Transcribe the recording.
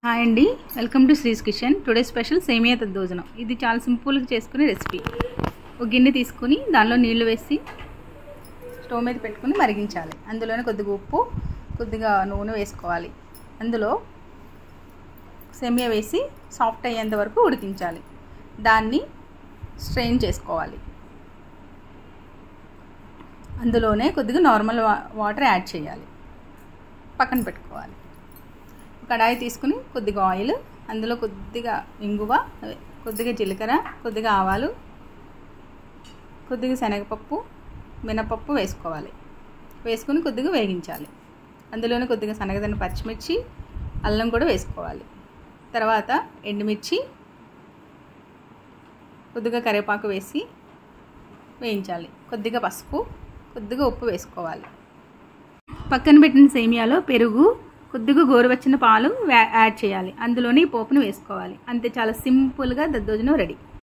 Hi అండి, welcome to శ్రీస్ kitchen. Today special సేమియా దద్దోజనం. ఇది చాలా సింపుల్గా చేసుకునే రెసిపీ. ఒక గిన్నె తీసుకుని దానిలో నీళ్లు వేసి స్టవ్ మీద పెట్టుకుని మరిగించాలి. అందులోనే కొద్దిగా ఉప్పు, కొద్దిగా నూనె వేసుకోవాలి. అందులో సేమియా వేసి సాఫ్ట్ అయ్యేంత వరకు ఉడికించాలి. దాన్ని స్ట్రెయిన్ చేసుకోవాలి. అందులోనే కొద్దిగా నార్మల్ వాటర్ యాడ్ చేయాలి. పక్కన పెట్టుకోవాలి. కడాయి తీసుకుని కొద్దిగా ఆయిల్, అందులో కొద్దిగా ఇంగువ, కొద్దిగా జీలకర్ర, కొద్దిగా ఆవాలు, కొద్దిగా శనగపప్పు, మినపప్పు వేసుకోవాలి. వేసుకుని కొద్దిగా వేగించాలి. అందులోనే కొద్దిగా సన్నగదన్న పచ్చిమిర్చి, అల్లం కూడా వేసుకోవాలి. తర్వాత ఎండుమిర్చి, కొద్దిగా కరివేపాకు వేసి వేయించాలి. కొద్దిగా పసుపు, కొద్దిగా ఉప్పు వేసుకోవాలి. పక్కన పెట్టిన సేమియాలో పెరుగు, కొద్దిగా గోరువెచ్చని పాలు యాడ్ చేయాలి. అందులోనే ఈ పోపును వేసుకోవాలి. అంతే, చాలా సింపుల్గా దద్దోజనం రెడీ.